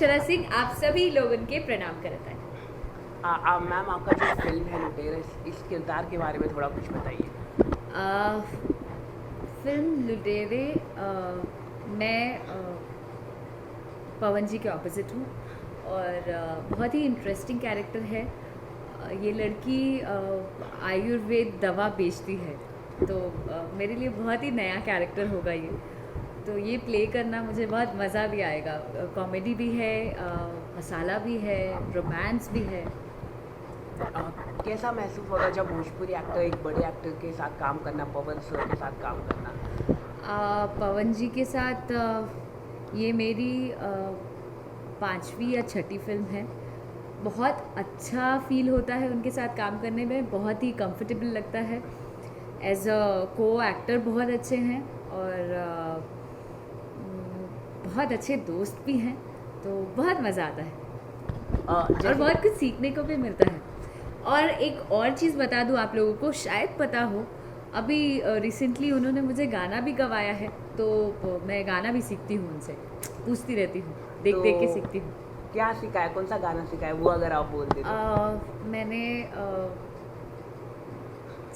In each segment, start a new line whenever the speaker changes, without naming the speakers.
अक्षरा सिंह आप सभी लोगों के प्रणाम करता है।
मैम आपका जो फिल्म है लुटेरा इस किरदार के बारे में थोड़ा कुछ बताइए।
आ, फिल्म लुटेरे मैं पवन जी के ऑपोजिट हूँ और बहुत ही इंटरेस्टिंग कैरेक्टर है। ये लड़की आयुर्वेद दवा बेचती है, तो मेरे लिए बहुत ही नया कैरेक्टर होगा ये। तो ये प्ले करना मुझे बहुत मज़ा भी आएगा। कॉमेडी भी है, मसाला भी है, रोमांस भी है।
अ, कैसा महसूस होता है जब भोजपुरी एक्टर एक बड़े एक्टर के साथ काम करना, पवन सर के साथ काम करना?
पवन जी के साथ ये मेरी पांचवी या छठी फिल्म है। बहुत अच्छा फील होता है उनके साथ काम करने में, बहुत ही कंफर्टेबल लगता है। एज अ को एक्टर बहुत अच्छे हैं और बहुत अच्छे दोस्त भी हैं, तो बहुत मज़ा आता है और
जैसे
बहुत कुछ सीखने को भी मिलता है। और एक और चीज़ बता दूँ आप लोगों को, शायद पता हो, अभी रिसेंटली उन्होंने मुझे गाना भी गवाया है, तो मैं गाना भी सीखती हूँ उनसे, पूछती रहती हूँ, देख
तो
देख के सीखती हूँ।
क्या सिखाया, कौन सा गाना सिखाया, वो अगर आप बोल दे तो?
मैंने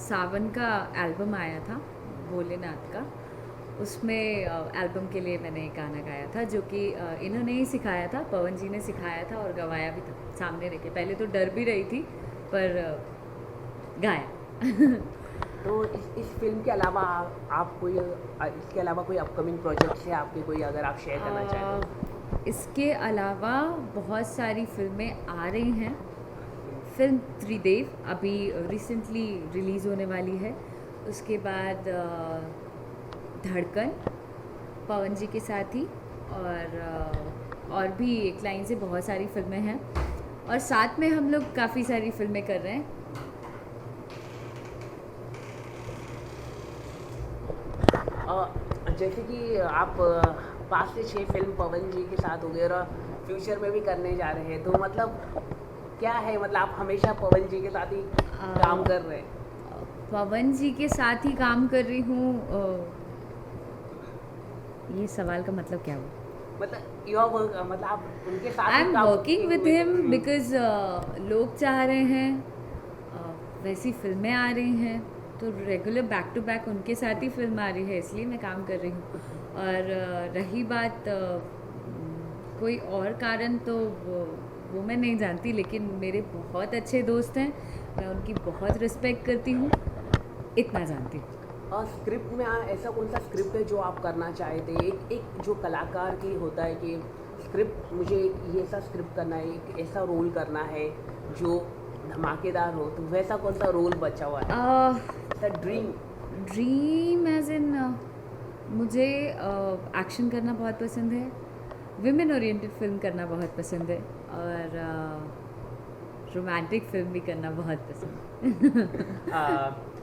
सावन का एल्बम आया था भोलेनाथ का, उसमें एल्बम के लिए मैंने एक गाना गाया था, जो कि इन्होंने ही सिखाया था, पवन जी ने सिखाया था और गवाया भी था सामने रह के। पहले तो डर भी रही थी, पर गाया।
तो इस फिल्म के अलावा आप कोई इसके अलावा कोई अपकमिंग प्रोजेक्ट्स है आपके, कोई अगर आप शेयर करना चाहें तो?
इसके अलावा बहुत सारी फिल्में आ रही हैं। फिल्म त्रिदेव अभी रिसेंटली रिलीज़ होने वाली है। उसके बाद धड़कन पवन जी के साथ ही, और भी एक लाइन से बहुत सारी फिल्में हैं, और साथ में हम लोग काफ़ी सारी फिल्में कर रहे हैं।
जैसे कि आप 5 से 6 फिल्म पवन जी के साथ हो गए और फ्यूचर में भी करने जा रहे हैं, तो मतलब क्या है, मतलब आप हमेशा पवन जी के साथ ही काम कर रहे हैं?
पवन जी के साथ ही काम कर रही हूँ, ये सवाल का मतलब क्या हुआ?
मतलब यू आर वर्क, मतलब आप उनके साथ
आई
ही
एम
काम
working with him
hmm.
Because लोग चाह रहे हैं, वैसी फिल्में आ रही हैं, तो रेगुलर बैक टू बैक उनके साथ ही फिल्म आ रही है, इसलिए मैं काम कर रही हूँ। और रही बात कोई और कारण, तो वो मैं नहीं जानती, लेकिन मेरे बहुत अच्छे दोस्त हैं, मैं उनकी बहुत रिस्पेक्ट करती हूँ, इतना जानती हूँ।
और स्क्रिप्ट में ऐसा कौन सा स्क्रिप्ट है जो आप करना चाहे थे? एक जो कलाकार की होता है कि स्क्रिप्ट, मुझे ये ऐसा स्क्रिप्ट करना है, एक ऐसा रोल करना है जो धमाकेदार हो, तो वैसा कौन सा रोल बचा हुआ है? ड्रीम
ड्रीम एज इन मुझे एक्शन करना बहुत पसंद है, विमेन ओरिएंटेड फिल्म करना बहुत पसंद है, और रोमांटिक फिल्म भी करना बहुत पसंद है।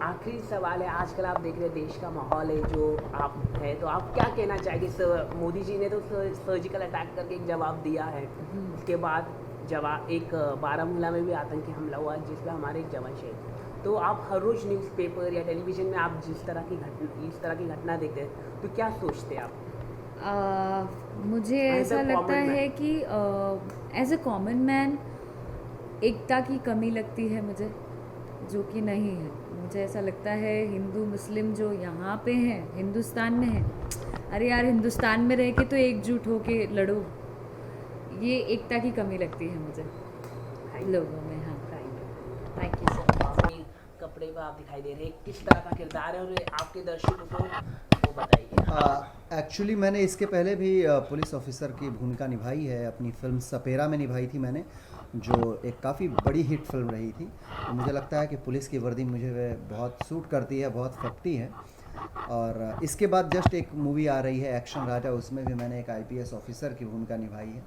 आखिरी सवाल है, आजकल आप देख रहे हैं देश का माहौल है जो आप है, तो आप क्या कहना चाहेंगे? मोदी जी ने तो सर्जिकल अटैक करके एक जवाब दिया है, उसके बाद जवाब एक बारामूला में भी आतंकी हमला हुआ जिसमें हमारे एक जवान शहीद। तो आप हर रोज़ न्यूज़पेपर या टेलीविज़न में आप इस तरह की घटना देखते हैं, तो क्या सोचते हैं आप?
मुझे
As a
ऐसा लगता
common man.
है कि एज अ कॉमन मैन एकता की कमी लगती है मुझे, जो कि नहीं है। मुझे ऐसा लगता है हिंदू मुस्लिम जो यहाँ पे हैं, हिंदुस्तान में हैं, अरे यार हिंदुस्तान में रह के तो एकजुट हो के लड़ो, ये एकता की कमी लगती है मुझे लोगों में। हाँ, थैंक यू सर।
कपड़े पर आप दिखाई दे रहे हैं, किस तरह का किरदार है और आपके दर्शकों को वो बताइए।
एक्चुअली मैंने इसके पहले भी पुलिस ऑफिसर की भूमिका निभाई है, अपनी फिल्म सपेरा में निभाई थी मैंने, जो एक काफ़ी बड़ी हिट फिल्म रही थी। तो मुझे लगता है कि पुलिस की वर्दी मुझे बहुत सूट करती है, बहुत फटती है। और इसके बाद जस्ट एक मूवी आ रही है एक्शन राजा, उसमें भी मैंने एक आईपीएस ऑफिसर की भूमिका निभाई है,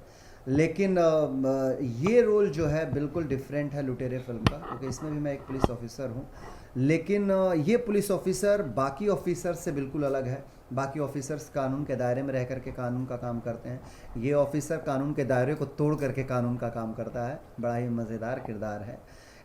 लेकिन ये रोल जो है बिल्कुल डिफरेंट है लुटेरे फिल्म का, क्योंकि इसमें भी मैं एक पुलिस ऑफिसर हूँ, लेकिन ये पुलिस ऑफिसर बाकी ऑफिसर से बिल्कुल अलग है। बाकी ऑफिसर्स कानून के दायरे में रह करके कानून का काम करते हैं, ये ऑफिसर कानून के दायरे को तोड़ करके कानून का काम करता है। बड़ा ही मज़ेदार किरदार है।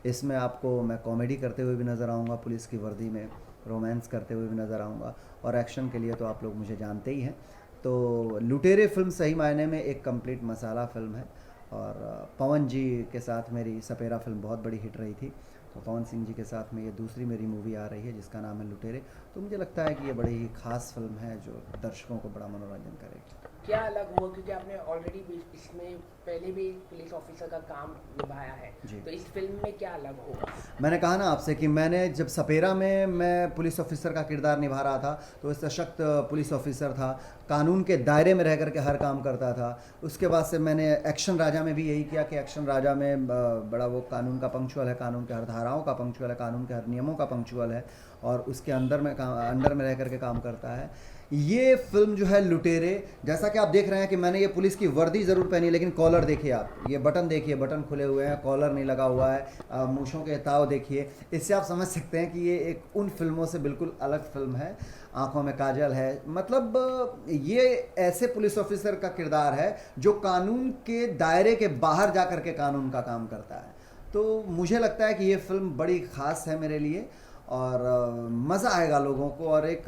इसमें आपको मैं कॉमेडी करते हुए भी नज़र आऊँगा, पुलिस की वर्दी में रोमांस करते हुए भी नज़र आऊँगा, और एक्शन के लिए तो आप लोग मुझे जानते ही हैं। तो लुटेरे फिल्म सही मायने में एक कंप्लीट मसाला फिल्म है। और पवन जी के साथ मेरी सपेरा फिल्म बहुत बड़ी हिट रही थी, तो पवन सिंह जी के साथ में ये दूसरी मेरी मूवी आ रही है जिसका नाम है लुटेरे। तो मुझे लगता है कि ये बड़ी ही खास फिल्म है जो दर्शकों को बड़ा मनोरंजन करेगी।
क्या अलग हुआ, क्योंकि आपने ऑलरेडी इसमें पहले भी पुलिस ऑफिसर का काम निभाया है,
जी।
तो इस फिल्म में क्या अलग होगा?
मैंने कहा ना आपसे कि मैंने जब सपेरा में मैं पुलिस ऑफिसर का किरदार निभा रहा था तो सशक्त पुलिस ऑफिसर था, कानून के दायरे में रह करके हर काम करता था। उसके बाद से मैंने एक्शन राजा में भी यही किया कि एक्शन राजा में बड़ा वो कानून का पंक्चुअल है, कानून के हर धाराओं का पंक्चुअल है, कानून के हर नियमों का पंक्चुअल है और उसके अंदर में रह करके काम करता है। ये फिल्म जो है लुटेरे, जैसा कि आप देख रहे हैं कि मैंने ये पुलिस की वर्दी ज़रूर पहनी, लेकिन कॉलर देखिए आप, ये बटन देखिए, बटन खुले हुए हैं, कॉलर नहीं लगा हुआ है, मूँछों के ताव देखिए। इससे आप समझ सकते हैं कि ये एक उन फिल्मों से बिल्कुल अलग फिल्म है। आंखों में काजल है, मतलब ये ऐसे पुलिस ऑफिसर का किरदार है जो कानून के दायरे के बाहर जा कर के कानून का काम करता है। तो मुझे लगता है कि ये फिल्म बड़ी ख़ास है मेरे लिए और मज़ा आएगा लोगों को, और एक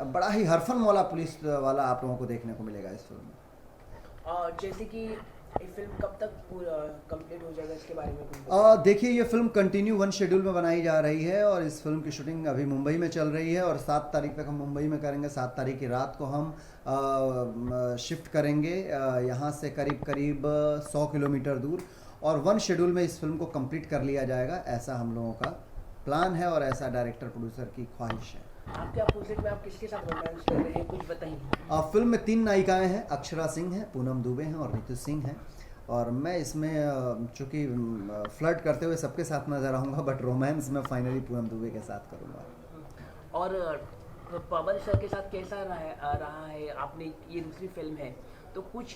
बड़ा ही हरफन मौला पुलिस वाला आप लोगों को देखने को मिलेगा इस फिल्म में।
और जैसे कि ये फिल्म कब तक पूरा कंप्लीट हो जाएगा, इसके बारे में कुछ बताइए।
देखिए ये फिल्म कंटिन्यू वन शेड्यूल में बनाई जा रही है और इस फिल्म की शूटिंग अभी मुंबई में चल रही है और 7 तारीख तक हम मुंबई में करेंगे। 7 तारीख की रात को हम शिफ्ट करेंगे यहाँ से करीब 100 किलोमीटर दूर, और वन शेड्यूल में इस फिल्म को कंप्लीट कर लिया जाएगा, ऐसा हम लोगों का प्लान है और ऐसा डायरेक्टर प्रोड्यूसर की ख्वाहिश है।
आपके अपोजिट में आप किसके साथ रोमांस कर रहे हैं, कुछ बताइए।
फिल्म में 3 नायिकाएं हैं, अक्षरा सिंह हैं, पूनम दुबे हैं और ऋतु सिंह हैं। और मैं इसमें चूँकि फ्लर्ट करते हुए सबके साथ नजर आऊँगा, बट रोमांस में फाइनली पूनम दुबे के साथ करूँगा।
और पवन सर के साथ कैसा रहा है? आपने ये दूसरी फिल्म है, तो कुछ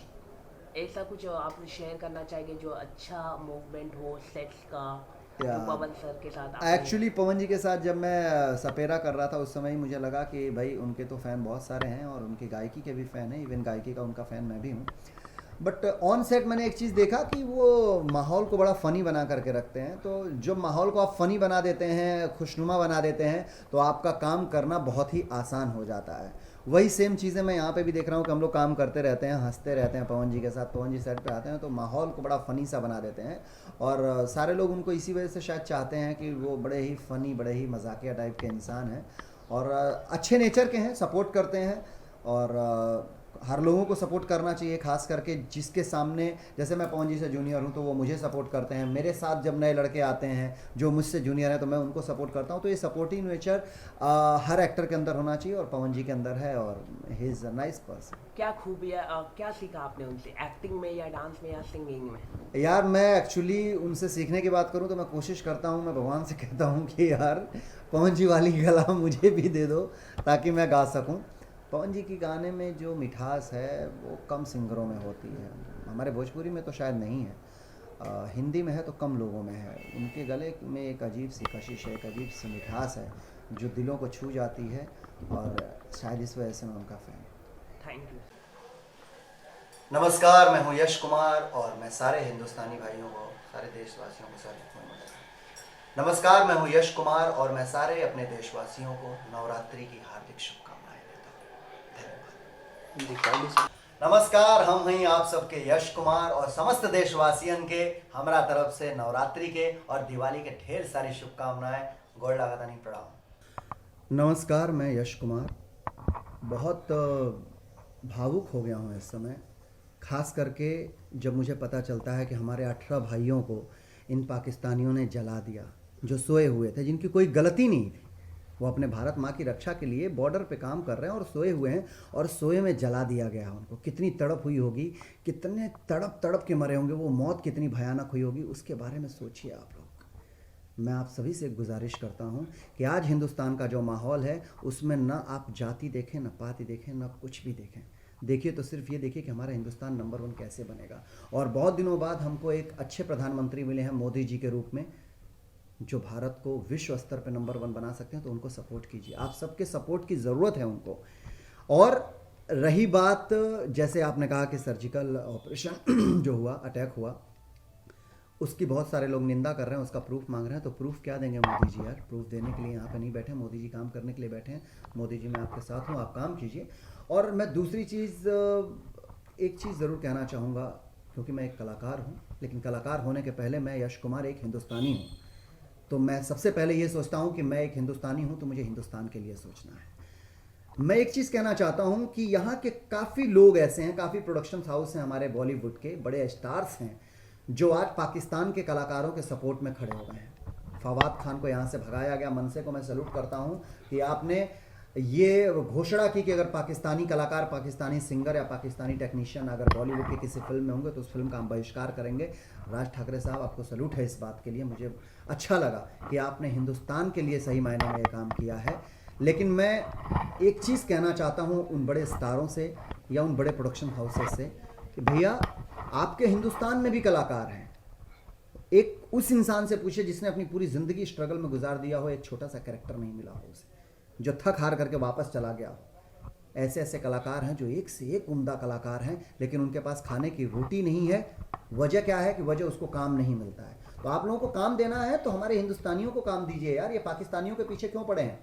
ऐसा कुछ आप शेयर करना चाहेंगे जो अच्छा मूवमेंट हो सेट्स का, जो पवन सर के साथ?
एक्चुअली पवन जी के साथ जब मैं सपेरा कर रहा था उस समय ही मुझे लगा कि भाई उनके तो फ़ैन बहुत सारे हैं और उनकी गायकी के भी फ़ैन हैं, इवन गायकी का उनका फ़ैन मैं भी हूँ। बट ऑन सेट मैंने एक चीज़ देखा कि वो माहौल को बड़ा फ़नी बना करके रखते हैं। तो जब माहौल को आप फ़नी बना देते हैं, खुशनुमा बना देते हैं, तो आपका काम करना बहुत ही आसान हो जाता है। वही सेम चीज़ें मैं यहाँ पे भी देख रहा हूँ कि हम लोग काम करते रहते हैं, हंसते रहते हैं पवन जी के साथ। पवन जी सेट पे आते हैं तो माहौल को बड़ा फ़नी सा बना देते हैं और सारे लोग उनको इसी वजह से शायद चाहते हैं कि वो बड़े ही फ़नी, बड़े ही मजाकिया टाइप के इंसान हैं और अच्छे नेचर के हैं, सपोर्ट करते हैं। और हर लोगों को सपोर्ट करना चाहिए, खास करके जिसके सामने, जैसे मैं पवन जी से जूनियर हूं तो वो मुझे सपोर्ट करते हैं, मेरे साथ जब नए लड़के आते हैं जो मुझसे जूनियर हैं तो मैं उनको सपोर्ट करता हूं। तो ये सपोर्टिव नेचर हर एक्टर के अंदर होना चाहिए और पवन जी के अंदर है और he is a nice person.
क्या खूबियाँ, क्या सीखा आपने उनसे, एक्टिंग में या डांस में या सिंगिंग में?
यार मैं एक्चुअली उनसे सीखने की बात करूं तो मैं कोशिश करता हूं, मैं भगवान से कहता हूं कि यार पवन जी वाली गला मुझे भी दे दो ताकि मैं गा सकूं। पवन जी की गाने में जो मिठास है वो कम सिंगरों में होती है, हमारे भोजपुरी में तो शायद नहीं है, हिंदी में है तो कम लोगों में है। उनके गले में एक अजीब सी कशिश है, एक अजीब सी मिठास है जो दिलों को छू जाती है और शायद इस वजह से मैं उनका फ़ैन।
Thank you.
नमस्कार, मैं हूँ यश कुमार और मैं सारे हिंदुस्तानी भाइयों को, सारे देशवासियों को नमस्कार, मैं हूँ यश कुमार और मैं सारे अपने देशवासियों को नवरात्रि की हार्दिक शुभकामनाएं देता हूँ। धन्यवाद। नमस्कार, हम हैं आप सबके यश कुमार और समस्त देशवासियन के हमरा तरफ से नवरात्रि के और दिवाली के ढेर सारी शुभकामनाएं। गोड़ लागतानी प्रणाम। नमस्कार, मैं यश कुमार बहुत भावुक हो गया हूँ इस समय, खास करके जब मुझे पता चलता है कि हमारे 18 भाइयों को इन पाकिस्तानियों ने जला दिया जो सोए हुए थे, जिनकी कोई गलती नहीं थी। वो अपने भारत माँ की रक्षा के लिए बॉर्डर पे काम कर रहे हैं और सोए हुए हैं और सोए में जला दिया गया उनको। कितनी तड़प हुई होगी, कितने तड़प के मरे होंगे, वो मौत कितनी भयानक हुई होगी, उसके बारे में सोचिए आप लोग। मैं आप सभी से गुजारिश करता हूँ कि आज हिंदुस्तान का जो माहौल है उसमें ना आप जाति देखें, ना पाति देखें, ना कुछ भी देखें। देखिए तो सिर्फ ये देखिए कि हमारा हिंदुस्तान नंबर 1 कैसे बनेगा। और बहुत दिनों बाद हमको एक अच्छे प्रधानमंत्री मिले हैं मोदी जी के रूप में, जो भारत को विश्व स्तर पे नंबर 1 बना सकते हैं। तो उनको सपोर्ट कीजिए, आप सबके सपोर्ट की ज़रूरत है उनको। और रही बात, जैसे आपने कहा कि सर्जिकल ऑपरेशन जो हुआ, अटैक हुआ, उसकी बहुत सारे लोग निंदा कर रहे हैं, उसका प्रूफ मांग रहे हैं। तो प्रूफ क्या देंगे मोदी जी? यार प्रूफ देने के लिए यहाँ पे नहीं बैठे, मोदी जी काम करने के लिए बैठे हैं। मोदी जी मैं आपके साथ हूँ, आप काम कीजिए। और मैं दूसरी चीज़, एक चीज़ ज़रूर कहना चाहूँगा, क्योंकि मैं एक कलाकार हूँ, लेकिन कलाकार होने के पहले मैं यश कुमार एक हिंदुस्तानी हूँ। तो मैं सबसे पहले ये सोचता हूँ कि मैं एक हिंदुस्तानी हूँ, तो मुझे हिंदुस्तान के लिए सोचना है। मैं एक चीज़ कहना चाहता हूँ कि यहाँ के काफ़ी लोग ऐसे हैं, काफ़ी प्रोडक्शन हाउस हैं हमारे बॉलीवुड के, बड़े स्टार्स हैं जो आज पाकिस्तान के कलाकारों के सपोर्ट में खड़े हो गए हैं। फवाद खान को यहाँ से भगाया गया, मनसे को मैं सैल्यूट करता हूँ कि आपने ये घोषणा की कि अगर पाकिस्तानी कलाकार, पाकिस्तानी सिंगर या पाकिस्तानी टेक्नीशियन अगर बॉलीवुड की किसी फिल्म में होंगे तो उस फिल्म का हम बहिष्कार करेंगे। राज ठाकरे साहब, आपको सैल्यूट है इस बात के लिए। मुझे अच्छा लगा कि आपने हिंदुस्तान के लिए सही मायने में ये काम किया है। लेकिन मैं एक चीज़ कहना चाहता हूँ उन बड़े स्टारों से या उन बड़े प्रोडक्शन हाउसेस से कि भैया, आपके हिंदुस्तान में भी कलाकार हैं। एक उस इंसान से पूछिए जिसने अपनी पूरी ज़िंदगी स्ट्रगल में गुजार दिया हो, एक छोटा सा कैरेक्टर नहीं मिला हो उसे, जो थक हार करके वापस चला गया हो। ऐसे ऐसे कलाकार हैं जो एक से एक उम्दा कलाकार हैं, लेकिन उनके पास खाने की रोटी नहीं है। वजह क्या है? कि वजह उसको काम नहीं मिलता है। तो आप लोगों को काम देना है तो हमारे हिंदुस्तानियों को काम दीजिए यार, ये पाकिस्तानियों के पीछे क्यों पड़े हैं?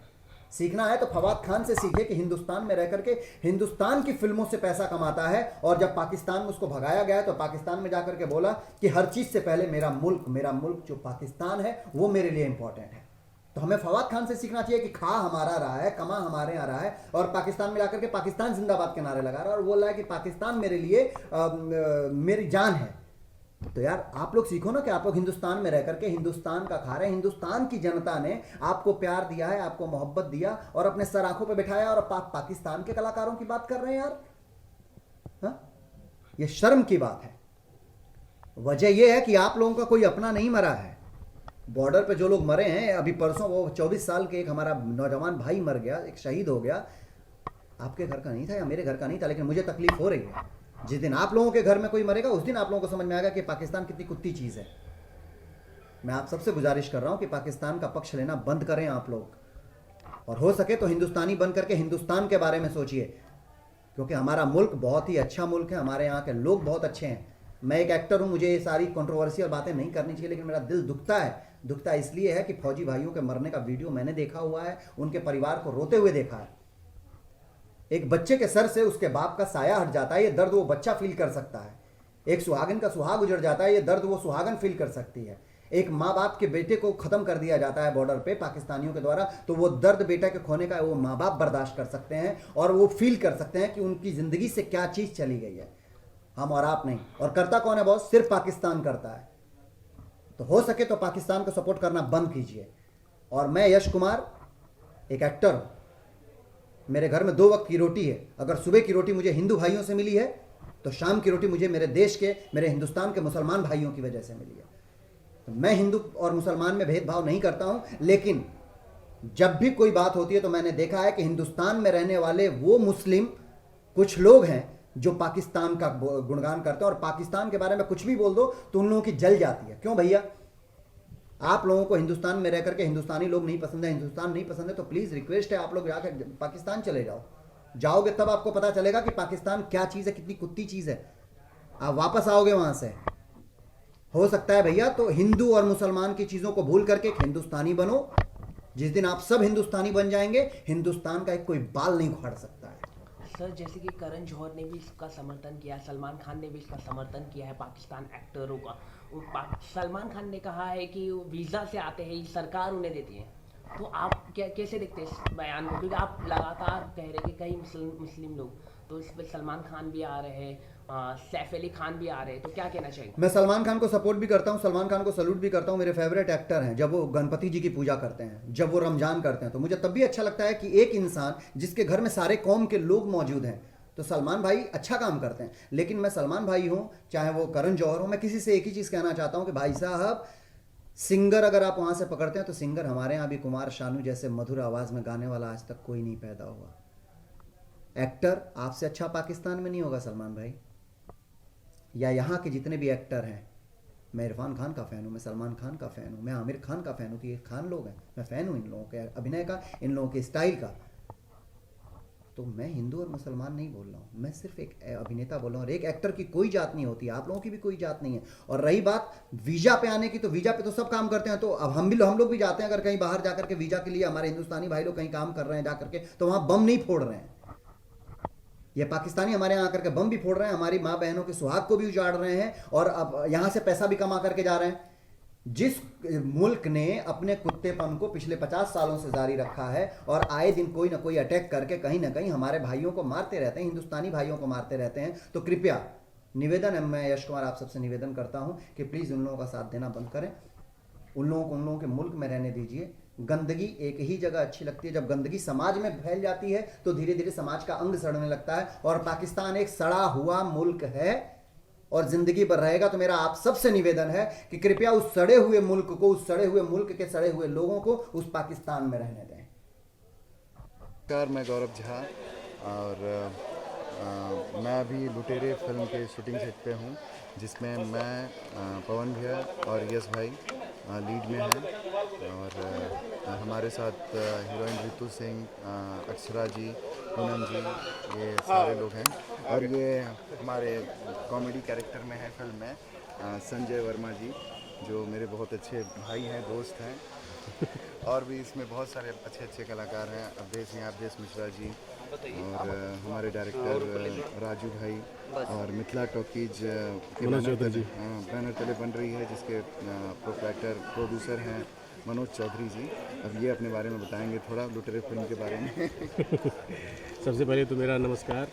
सीखना है तो फवाद खान से सीखे कि हिंदुस्तान में रह करके हिंदुस्तान की फिल्मों से पैसा कमाता है, और जब पाकिस्तान में उसको भगाया गया तो पाकिस्तान में जाकर के बोला कि हर चीज़ से पहले मेरा मुल्क जो पाकिस्तान है वो मेरे लिए इंपॉर्टेंट है। तो हमें फवाद खान से सीखना चाहिए कि खा हमारा रहा है, कमा हमारे यहाँ रहा है, और पाकिस्तान में जाकर के पाकिस्तान जिंदाबाद के नारे लगा रहा है और बोल रहा है कि पाकिस्तान मेरे लिए मेरी जान है। तो यार आप लोग सीखो ना कि आप लोग हिंदुस्तान में रह करके हिंदुस्तान का खा रहे हैं। हिंदुस्तान की जनता ने आपको प्यार दिया है, आपको मोहब्बत दिया और अपने सर आंखों पे बिठाया, और पाकिस्तान के कलाकारों की बात कर रहे हैं यार। हाँ, ये शर्म की बात है। वजह यह है कि आप लोगों का कोई अपना नहीं मरा है। बॉर्डर पे जो लोग मरे हैं, अभी परसों वो 24 साल के एक हमारा नौजवान भाई मर गया, एक शहीद हो गया। आपके घर का नहीं था या मेरे घर का नहीं था, लेकिन मुझे तकलीफ हो रही है। जिस दिन आप लोगों के घर में कोई मरेगा उस दिन आप लोगों को समझ में आएगा कि पाकिस्तान कितनी कुत्ती चीज़ है। मैं आप सबसे गुजारिश कर रहा हूं कि पाकिस्तान का पक्ष लेना बंद करें आप लोग, और हो सके तो हिंदुस्तानी बन करके हिंदुस्तान के बारे में सोचिए, क्योंकि हमारा मुल्क बहुत ही अच्छा मुल्क है, हमारे यहाँ के लोग बहुत अच्छे हैं। मैं एक एक्टर हूँ, मुझे ये सारी कंट्रोवर्शियल बातें नहीं करनी चाहिए, लेकिन मेरा दिल दुखता है। दुखता इसलिए है कि फौजी भाइयों के मरने का वीडियो मैंने देखा हुआ है, उनके परिवार को रोते हुए देखा है। एक बच्चे के सर से उसके बाप का साया हट जाता है, ये दर्द वो बच्चा फील कर सकता है। एक सुहागिन का सुहाग उजड़ जाता है, ये दर्द वो सुहागन फील कर सकती है। एक माँ बाप के बेटे को खत्म कर दिया जाता है बॉर्डर पे पाकिस्तानियों के द्वारा, तो वो दर्द बेटा के खोने का वो माँ बाप बर्दाश्त कर सकते हैं और वो फील कर सकते हैं कि उनकी जिंदगी से क्या चीज़ चली गई है। हम और आप नहीं। और करता कौन है बॉस? सिर्फ पाकिस्तान करता है। तो हो सके तो पाकिस्तान को सपोर्ट करना बंद कीजिए। और मैं यश कुमार एक एक्टर हूँ, मेरे घर में 2 वक्त की रोटी है। अगर सुबह की रोटी मुझे हिंदू भाइयों से मिली है तो शाम की रोटी मुझे मेरे देश के, मेरे हिंदुस्तान के मुसलमान भाइयों की वजह से मिली है। तो मैं हिंदू और मुसलमान में भेदभाव नहीं करता हूं, लेकिन जब भी कोई बात होती है तो मैंने देखा है कि हिंदुस्तान में रहने वाले वो मुस्लिम कुछ लोग हैं जो पाकिस्तान का गुणगान करते हैं, और पाकिस्तान के बारे में कुछ भी बोल दो तो उन लोगों की जल जाती है। क्यों भैया? आप लोगों को हिंदुस्तान में रह करके हिंदुस्तानी लोग नहीं पसंद है, हिंदुस्तान नहीं पसंद है, तो प्लीज़ रिक्वेस्ट है आप लोग जाकर पाकिस्तान चले जाओ। जाओगे तब आपको पता चलेगा कि पाकिस्तान क्या चीज़ है, कितनी कुत्ती चीज़ है। आप वापस आओगे वहाँ से। हो सकता है भैया तो हिंदू और मुसलमान की चीज़ों को भूल करके एक हिंदुस्तानी बनो। जिस दिन आप सब हिंदुस्तानी बन जाएंगे, हिंदुस्तान का एक कोई बाल नहीं उखाड़ सकता है।
सर, जैसे कि करण जौहर ने भी इसका समर्थन किया, सलमान खान ने भी इसका समर्थन किया है पाकिस्तान एक्टरों का। सलमान खान ने कहा है कि वो वीज़ा से आते हैं, सरकार उन्हें देती है। तो आप कैसे देखते हैं इस बयान को? क्योंकि आप लगातार कह रहे हैं कि कई मुस्लिम लोग, तो इस पर सलमान खान भी आ रहे हैं, सैफ अली खान भी आ रहे हैं, तो क्या कहना चाहिए?
मैं सलमान खान को सपोर्ट भी करता हूँ, सलमान खान को सैल्यूट भी करता हूँ। मेरे फेवरेट एक्टर हैं। जब वो गणपति जी की पूजा करते हैं, जब वो रमजान करते हैं, तो मुझे तब भी अच्छा लगता है कि एक इंसान जिसके घर में सारे कौम के लोग मौजूद हैं, तो सलमान भाई अच्छा काम करते हैं। लेकिन मैं सलमान भाई हूँ, चाहे वो करण जौहर हो, मैं किसी से एक ही चीज़ कहना चाहता हूँ कि भाई साहब, सिंगर अगर आप वहाँ से पकड़ते हैं तो सिंगर हमारे यहाँ भी कुमार शानू जैसे मधुर आवाज़ में गाने वाला आज तक कोई नहीं पैदा हुआ। एक्टर आपसे अच्छा पाकिस्तान में नहीं होगा सलमान भाई, या यहाँ के जितने भी एक्टर हैं। मैं इरफान खान का फ़ैन हूँ, मैं सलमान खान का फ़ैन हूँ, मैं आमिर खान का फ़ैन हूँ, तो ये खान लोग हैं। मैं फ़ैन हूँ इन लोगों के अभिनय का, इन लोगों के स्टाइल का। तो मैं हिंदू और मुसलमान नहीं बोल रहा हूँ, मैं सिर्फ एक अभिनेता बोल रहा हूँ। और एक एक्टर की कोई जात नहीं होती, आप लोगों की भी कोई जात नहीं है। और रही बात वीज़ा पे आने की, तो वीज़ा पे तो सब काम करते हैं। तो अब हम लोग भी जाते हैं, अगर कहीं बाहर जाकर के वीज़ा के लिए हमारे हिंदुस्तानी भाई लोग कहीं काम कर रहे हैं जाकर के, तो वहाँ बम नहीं फोड़ रहे हैं। ये पाकिस्तानी हमारे यहाँ आकर के बम भी फोड़ रहे हैं, हमारी माँ बहनों के सुहाग को भी उजाड़ रहे हैं, और अब यहाँ से पैसा भी कमा करके जा रहे हैं। जिस मुल्क ने अपने कुत्तेपन को पिछले 50 सालों से जारी रखा है और आए दिन कोई ना कोई अटैक करके कहीं ना कहीं हमारे भाइयों को मारते रहते हैं, हिंदुस्तानी भाइयों को मारते रहते हैं, तो कृपया निवेदन है, मैं यश कुमार आप सबसे निवेदन करता हूं कि प्लीज़ उन लोगों का साथ देना बंद करें। उन लोगों के मुल्क में रहने दीजिए। गंदगी एक ही जगह अच्छी लगती है, जब गंदगी समाज में फैल जाती है तो धीरे धीरे समाज का अंग सड़ने लगता है, और पाकिस्तान एक सड़ा हुआ मुल्क है और जिंदगी भर रहेगा। तो मेरा आप सबसे निवेदन है कि कृपया उस सड़े हुए मुल्क को, उस सड़े हुए मुल्क के सड़े हुए लोगों को उस पाकिस्तान में रहने दें।
नमस्कार, मैं गौरव झा और मैं अभी लुटेरे फिल्म के शूटिंग सेट पे हूँ, जिसमें मैं पवन भैया और यश भाई लीड में हैं, और हमारे साथ हीरोइन रितु सिंह, अक्षरा जी, पूनम जी, ये सारे लोग हैं। और ये हमारे कॉमेडी कैरेक्टर में है फिल्म में संजय वर्मा जी, जो मेरे बहुत अच्छे भाई हैं, दोस्त हैं। और भी इसमें बहुत सारे अच्छे अच्छे कलाकार हैं, अवधेश मिश्रा जी, और हमारे डायरेक्टर राजू भाई, और मिथिला टॉकीज के बैनर तले बन रही है, जिसके प्रोड्यूसर हैं मनोज चौधरी जी। अब ये अपने बारे में बताएंगे थोड़ा लुटेरे फिल्म के बारे में।
सबसे पहले तो मेरा नमस्कार,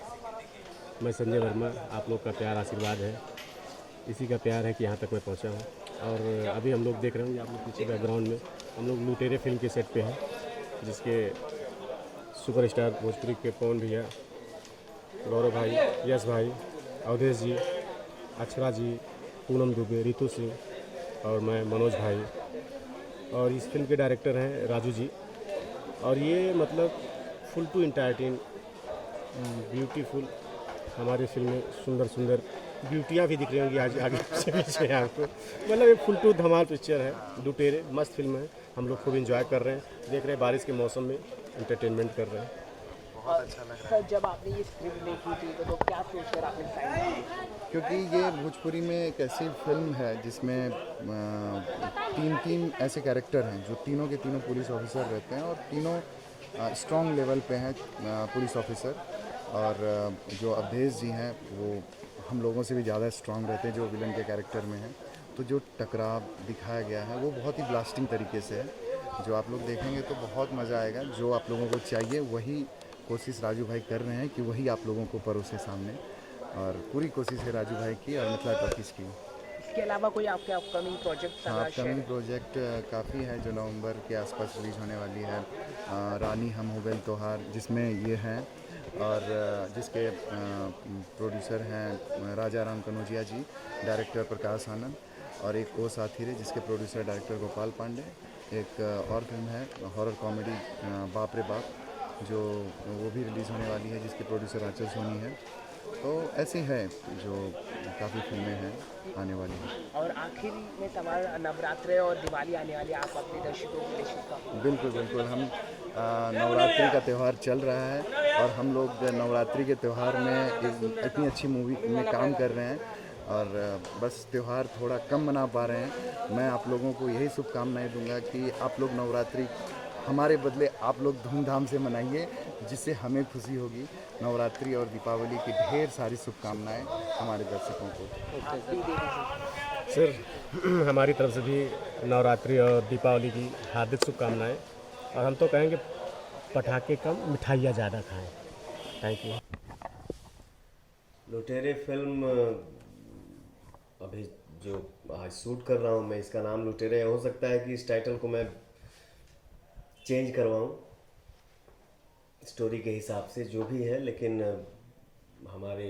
मैं संजय वर्मा। आप लोग का प्यार आशीर्वाद है, इसी का प्यार है कि यहाँ तक मैं पहुँचा हूँ। और अभी हम लोग देख रहे होंगे आप लोग पीछे बैकग्राउंड में, हम लोग लुटेरे फिल्म के सेट पे हैं, जिसके सुपरस्टार भोजपुरी के पवन भैया, गौरव भाई, यश भाई, अवधेश जी, अक्षरा जी, पूनम दुबे, रितु सिंह और मैं मनोज भाई, और इस फिल्म के डायरेक्टर हैं राजू जी। और ये मतलब फुल टू एंटरटेन, ब्यूटीफुल, हमारी फिल्म में सुंदर सुंदर ब्यूटियाँ भी दिख रही होंगी आज आगे पीछे आपको। मतलब एक फुल टू धमाल पिक्चर है लुटेरे, मस्त फिल्म है। हम लोग खूब एंजॉय कर रहे हैं, देख रहे हैं बारिश के मौसम में एंटरटेनमेंट कर रहे हैं।
बहुत अच्छा लग रहा है। सर, जब आपने ये स्क्रिप्ट देखी थी तो क्या सोचकर आपने साइन किया?
क्योंकि ये भोजपुरी में एक ऐसी फिल्म है जिसमें तीन ऐसे कैरेक्टर हैं जो तीनों के तीनों पुलिस ऑफिसर रहते हैं, और तीनों स्ट्रॉन्ग लेवल पे हैं पुलिस ऑफिसर। और जो अवधेश जी हैं वो हम लोगों से भी ज़्यादा स्ट्रॉन्ग रहते हैं, जो विलन के कैरेक्टर में हैं। तो जो टकराव दिखाया गया है वो बहुत ही ब्लास्टिंग तरीके से है, जो आप लोग देखेंगे तो बहुत मज़ा आएगा। जो आप लोगों को चाहिए वही कोशिश राजू भाई कर रहे हैं कि वही आप लोगों को परोसे सामने, और पूरी कोशिश है राजू भाई की और मिथिला टॉकीज की।
इसके अलावा कोई आपके अपकमिंग प्रोजेक्ट?
हाँ, अपकमिंग प्रोजेक्ट काफ़ी है जो नवंबर के आसपास रिलीज होने वाली है। रानी हम हो गई त्योहार, जिसमें ये हैं, और जिसके प्रोड्यूसर हैं राजा राम कनौजिया जी, डायरेक्टर प्रकाश आनंद, और एक को साथी रहे जिसके प्रोड्यूसर डायरेक्टर गोपाल पांडे। एक और फिल्म है हॉरर कॉमेडी बाप रे बाप, जो वो भी रिलीज़ होने वाली है, जिसके प्रोड्यूसर आंचल सोनी है। तो ऐसे है जो काफ़ी फिल्में हैं आने वाली हैं।
और आखिर में तुम्हारा नवरात्रि और दिवाली आने वाली, आप अपने दर्शकों को देशों
बिल्कुल बिल्कुल, हम नवरात्रि का त्यौहार चल रहा है, और हम लोग नवरात्रि के त्यौहार में इतनी अच्छी मूवी में काम कर रहे हैं, और बस त्यौहार थोड़ा कम मना पा रहे हैं। मैं आप लोगों को यही शुभकामनाएं दूंगा कि आप लोग नवरात्रि हमारे बदले आप लोग धूमधाम से मनाइए, जिससे हमें खुशी होगी। नवरात्रि और दीपावली की ढेर सारी शुभकामनाएं हमारे दर्शकों को।
सर, हमारी तरफ से भी नवरात्रि और दीपावली की हार्दिक शुभकामनाएं, और हम तो कहेंगे पटाखे कम, मिठाइयाँ ज़्यादा खाएं। Thank you.
लुटेरे फिल्म अभी जो आज शूट कर रहा हूँ मैं, इसका नाम लुटेरे। हो सकता है कि इस टाइटल को मैं चेंज करवाऊँ स्टोरी के हिसाब से, जो भी है, लेकिन हमारे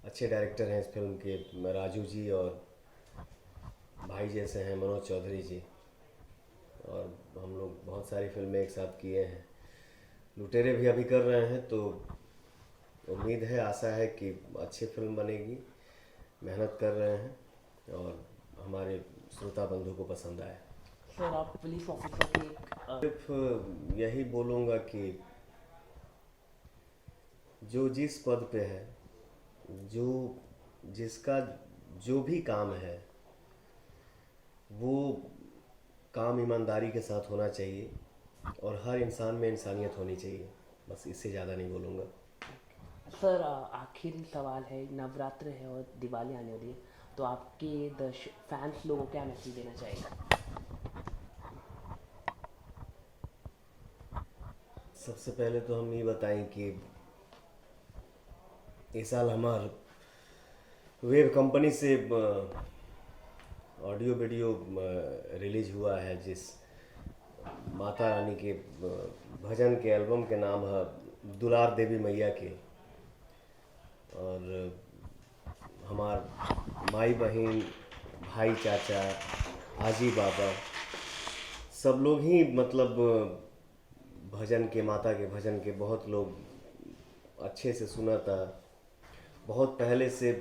अच्छे डायरेक्टर हैं इस फिल्म के, राजू जी, और भाई जैसे हैं मनोज चौधरी जी, और हम लोग बहुत सारी फिल्में एक साथ किए हैं। लुटेरे भी अभी कर रहे हैं, तो उम्मीद है, आशा है कि अच्छी फिल्म बनेगी। मेहनत कर रहे हैं और हमारे श्रोता बंधु को पसंद आए।
सर, आप पुलिस ऑफिसर के
सिर्फ यही बोलूँगा कि जो जिस पद पे है, जो जिसका जो भी काम है, वो काम ईमानदारी के साथ होना चाहिए, और हर इंसान में इंसानियत होनी चाहिए। बस इससे ज़्यादा नहीं बोलूँगा।
सर आखिरी सवाल है, नवरात्र है और दिवाली आने वाली है, तो आपके फैंस लोगों को क्या मैसेज देना चाहेंगे?
सबसे पहले तो हम ये बताएं कि इस साल हमार वेब कंपनी से ऑडियो वीडियो रिलीज हुआ है, जिस माता रानी के भजन के एल्बम के नाम है दुलार देवी मैया के। और हमार माई बहन, भाई, चाचा, आजी बाबा सब लोग ही मतलब भजन के, माता के भजन के बहुत लोग अच्छे से सुना था। बहुत पहले से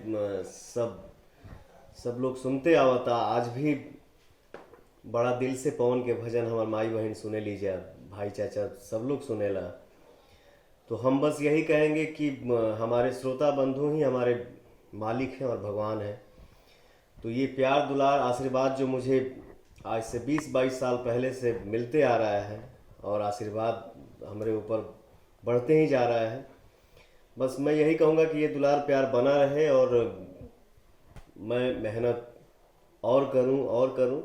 सब लोग सुनते आवा था। आज भी बड़ा दिल से पवन के भजन हमार माई बहन सुने लीजिए, भाई चाचा सब लोग सुनेला। तो हम बस यही कहेंगे कि हमारे श्रोता बंधु ही हमारे मालिक हैं और भगवान हैं। तो ये प्यार, दुलार, आशीर्वाद जो मुझे आज से 20-22 साल पहले से मिलते आ रहा है और आशीर्वाद हमारे ऊपर बढ़ते ही जा रहा है, बस मैं यही कहूँगा कि ये दुलार प्यार बना रहे और मैं मेहनत और करूँ,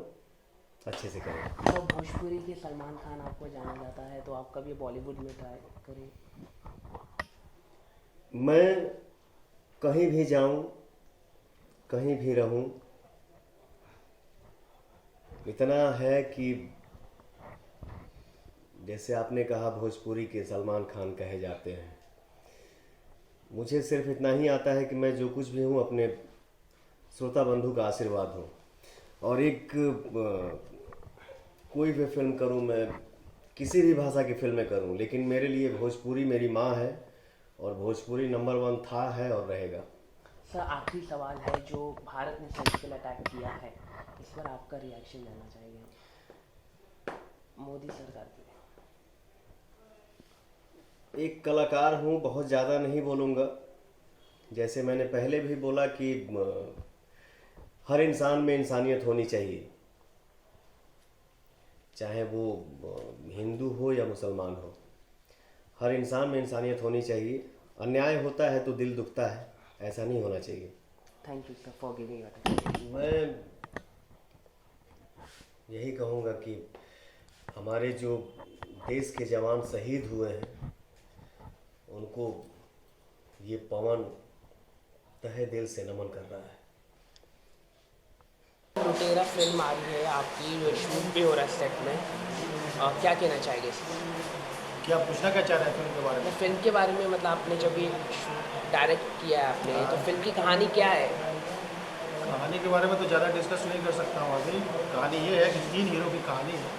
अच्छे से करूँ।
तो भोजपुरी के सलमान खान आपको जाना जाता है, तो आप कभी बॉलीवुड में ट्राई करें?
मैं कहीं भी जाऊं, कहीं भी रहूं, इतना है कि जैसे आपने कहा भोजपुरी के सलमान खान कहे जाते हैं, मुझे सिर्फ इतना ही आता है कि मैं जो कुछ भी हूँ अपने श्रोता बंधु का आशीर्वाद हूँ। और एक कोई भी फिल्म करूँ, मैं किसी भी भाषा की फिल्में करूँ, लेकिन मेरे लिए भोजपुरी मेरी माँ है और भोजपुरी नंबर 1 था, है और रहेगा।
सर आखिरी सवाल है, जो भारत ने सर्जिकल अटैक किया है, इस पर आपका रिएक्शन लेना चाहेंगे मोदी सरकार के?
एक कलाकार हूँ, बहुत ज़्यादा नहीं बोलूँगा। जैसे मैंने पहले भी बोला कि हर इंसान में इंसानियत होनी चाहिए, चाहे वो हिंदू हो या मुसलमान हो। हर इंसान में इंसानियत होनी चाहिए। अन्याय होता है तो दिल दुखता है, ऐसा नहीं होना चाहिए।
Thank you sir for giving your time.
मैं यही कहूँगा कि हमारे जो देश के जवान शहीद हुए हैं, उनको ये पवन तहे दिल से नमन कर रहा है।
लुटेरा फिल्म आ रही है आपकी, शूट भी हो रहा है सेट में, क्या कहना चाहेंगे इसमें?
क्या पूछना क्या चाह रहे हैं फिल्म के बारे में?
फिल्म के बारे में, मतलब आपने जब ये डायरेक्ट किया है आपने, तो फिल्म की कहानी क्या है?
कहानी के बारे में तो ज़्यादा डिस्कस नहीं कर सकता हूँ अभी। कहानी ये है कि 3 हीरो की कहानी है।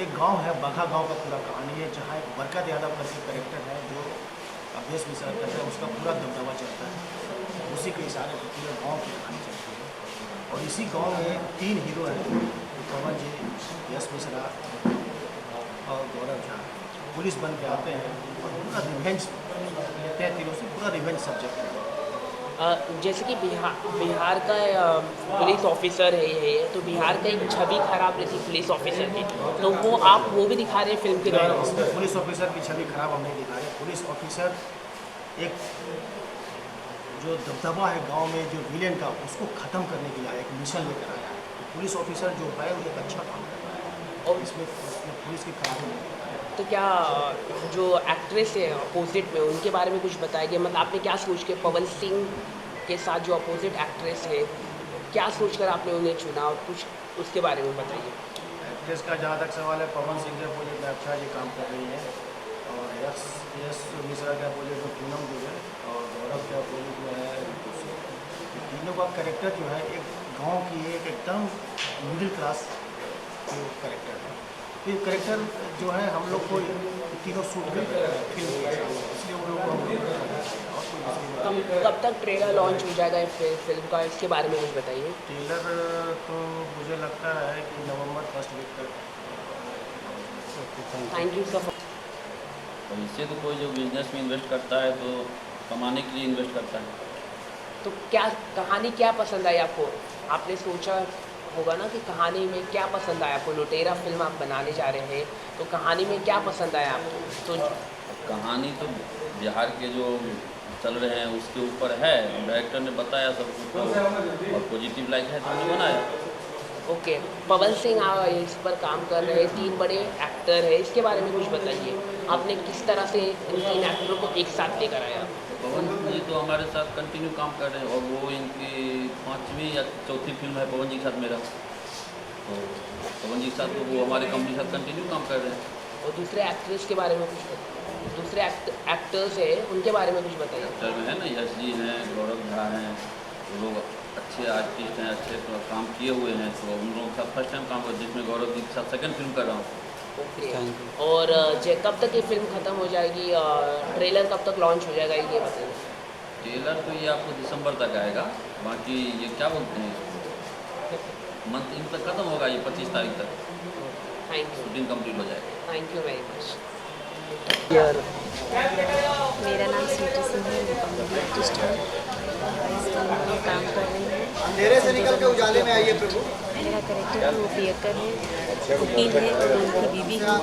एक गांव है, बघा गांव का पूरा कहानी है, जहाँ एक बरकत यादव करके कैरेक्टर है जो अभ्यस मिश्रा करता है, उसका पूरा दबदबा चलता है। उसी के इशारे पर पूरे गाँव की कहानी चलती है। और इसी गाँव में 3 हीरो हैं, पवन जी, यश मिश्रा और गौरव झा, पुलिस बन के आते हैं और पूरा रिवेंज लेते हैं। तीनों से पूरा रिवेंज सब्जेक्ट है।
जैसे कि बिहार का पुलिस ऑफिसर है ये, तो बिहार का एक छवि खराब रहती पुलिस ऑफिसर की, तो वो भी दिखा रहे हैं फिल्म के द्वारा।
इसमें पुलिस ऑफिसर की छवि खराब हम नहीं दिखा रहे। पुलिस ऑफिसर एक जो दबदबा है गांव में, जो विलेन का, उसको ख़त्म करने के लिए एक मिशन लेकर आया है। तो पुलिस ऑफिसर जो है वो एक अच्छा काम कर रहा है और इसमें पुलिस की खराबी नहीं दिखा रहा है।
तो क्या जो एक्ट्रेस है अपोजिट में, उनके बारे में कुछ बताइए? मतलब आपने क्या सोच के पवन सिंह के साथ जो अपोजिट एक्ट्रेस है, क्या सोचकर आपने उन्हें चुना, और कुछ उसके बारे में बताइए।
एक्ट्रेस का जहाँ तक सवाल है, पवन सिंह के अपोजिट में अच्छा जी काम कर रही है, और यश मिश्रा के अपोजिट में पूनम दुबे और गौरव के अपोजिट में है ऋतु। तीनों का कैरेक्टर जो है एक गाँव की एकदम मिडिल क्लास कैरेक्टर है। ये कैरेक्टर जो है हम लोग को तीनों सूट कर रहे हैं फिल्म के साथ, इसलिए वो लोग को हम लोग
कब तक ट्रेलर लॉन्च हो जाएगा फिल्म का, इसके बारे में कुछ बताइए।
ट्रेलर तो मुझे लगता है कि नवंबर 1st वीक तक।
Thank you sir.
और इससे तो कोई जो बिजनेस में इन्वेस्ट करता है तो कमाने के लिए इन्वेस्ट करता है।
तो क्या कहानी क्या पसंद आई आपको? आपने सोचा होगा ना कि कहानी में क्या पसंद आया आपको? लुटेरा फिल्म आप बनाने जा रहे हैं, तो कहानी में क्या पसंद आया आपको? तो
कहानी तो बिहार के जो चल रहे हैं उसके ऊपर है। डायरेक्टर ने बताया सब कुछ और पॉजिटिव लाइक है तो हमने बनाया।
ओके, पवन सिंह इस पर काम कर रहे हैं, 3 बड़े एक्टर हैं, इसके बारे में कुछ बताइए। आपने किस तरह से इन 3 एक्टरों को एक साथ लेकर आया?
पवन जी तो हमारे साथ कंटिन्यू काम कर रहे हैं और वो इनकी 5वीं या 4थी फिल्म है पवन जी के साथ मेरा। तो पवन जी के साथ तो वो हमारे कंपनी के साथ कंटिन्यू काम कर रहे हैं।
और दूसरे एक्ट्रेस के बारे में कुछ बताइए, दूसरे एक्टर्स हैं उनके बारे में कुछ बताइए।
एक्टर में है ना यश जी हैं, गौरव झा हैं, वो लोग अच्छे आर्टिस्ट हैं, अच्छे काम किए हुए हैं। तो उन लोगों के साथ फर्स्ट टाइम काम कर, जिसमें गौरव जी के साथ सेकंड फिल्म कर रहा हूँ।
ओके, और कब तक ये फिल्म ख़त्म हो जाएगी? ट्रेलर कब तक लॉन्च हो जाएगा ये बताइए।
ट्रेलर तो ये आपको दिसंबर तक आएगा, बाकी ये क्या बोलते हैं मंथ इन तक ख़त्म होगा, ये 25 तारीख तक
थैंक यू,
शूटिंग कंप्लीट हो जाएगी।
Thank you very much.
मेरा नाम स्वीटी सिंह है, मैं कॉमेडी आर्टिस्ट हूँ। इस फिल्म में काम कर रही हूँ।
अंधेरे से निकल के उजाले में आइए प्रभु।
मेरा कैरेक्टर वो पियकर है, वकील है, उनकी बीवी हूँ।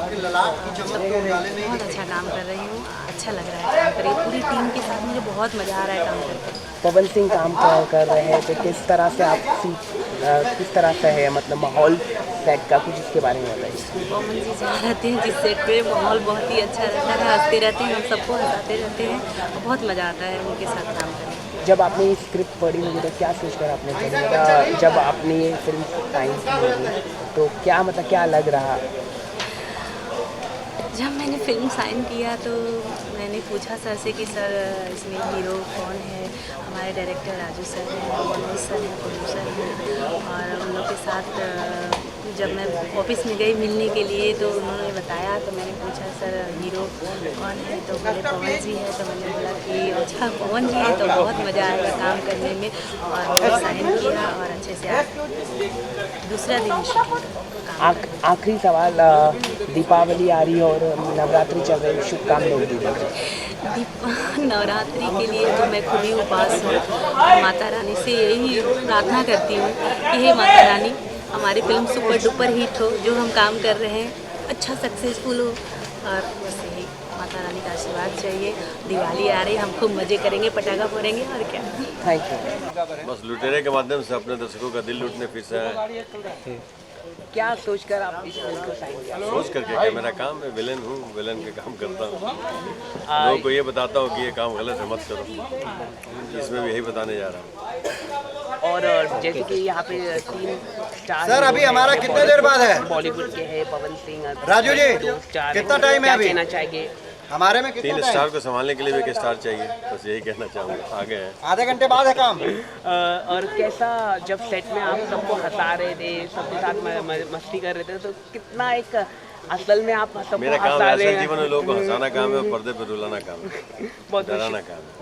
बहुत अच्छा काम कर रही हूँ, अच्छा लग रहा है काम करके। पूरी टीम के साथ मुझे बहुत मज़ा आ रहा है काम करके।
पवन सिंह काम कर रहे हैं तो किस तरह से आप किस तरह से है, मतलब माहौल सेट का कुछ इसके बारे में बताइए।
पवन जी जहाँ रहते हैं जिस सेट पे माहौल बहुत ही अच्छा रहता है, हंसते रहते हैं, हम सबको हंसाते रहते हैं और बहुत मज़ा आता है उनके साथ काम करने।
जब आपने ये स्क्रिप्ट पढ़ी होगी तो क्या सोचकर आपने पढ़ी? जब आपने ये फिल्म साइन की होगी तो क्या मतलब क्या लग रहा?
जब मैंने फिल्म साइन किया तो मैंने पूछा सर से कि सर इसमें हीरो कौन है। हमारे डायरेक्टर राजू सर हैं, मनोज सर हैं, प्रोड्यूसर हैं, और उन लोग के साथ जब मैं ऑफिस में गई मिलने के लिए तो उन्होंने बताया, तो मैंने पूछा सर हीरो कौन है, तो बोले पवन जी है। तो मैंने बोला कि अच्छा पवन जी है तो बहुत मज़ा आएगा काम करने में, और मैंने साइन किया और अच्छे से दूसरा दिन शूटिंग।
आखिरी सवाल, दीपावली आ रही है और नवरात्रि चल रही है, शुभकामनाएं दीजिए।
नवरात्रि के लिए तो मैं खुद ही उपास हूँ, माता रानी से यही प्रार्थना करती हूँ कि हे माता रानी हमारी फिल्म सुपर डुपर हिट हो, जो हम काम कर रहे हैं अच्छा सक्सेसफुल हो, और बस यही माता रानी का आशीर्वाद चाहिए। दिवाली आ रही है, हम खूब मज़े करेंगे, पटाखा फोड़ेंगे और क्या।
Thank you.
बस लुटेरे के माध्यम से अपने दर्शकों का दिल लूटने फिर से आए।
क्या सोचकर आप इस फिल्म को साइन किया?
सोच करके कि मेरा काम है, विलन हूँ, विलन के काम करता हूँ, लोगों को ये बताता हूँ कि ये काम गलत है मत करो, इसमें भी यही बताने जा रहा हूँ।
और जैसे कि यहाँ पे 3 स्टार
सर अभी हमारा कितने देर बाद है?
बॉलीवुड के हैं पवन सिंह,
राजू जी, कितना टाइम है अभी?
कहना चाहिए
हमारे में कितना
3
टाइम?
स्टार को संभालने के लिए भी एक स्टार चाहिए, बस यही कहना चाहूँगा। आगे हैं,
आधे घंटे बाद है काम।
और कैसा जब सेट में आप सबको हंसा रहे थे, सबके साथ मस्ती कर रहे थे, तो कितना एक असल में आप सबको
मेरा काम
हंसा
असल
रहे हैं?
जीवन में लोगों को हंसाना काम है और पर्दे पर रुलाना काम है,
बहुत
डराना काम है।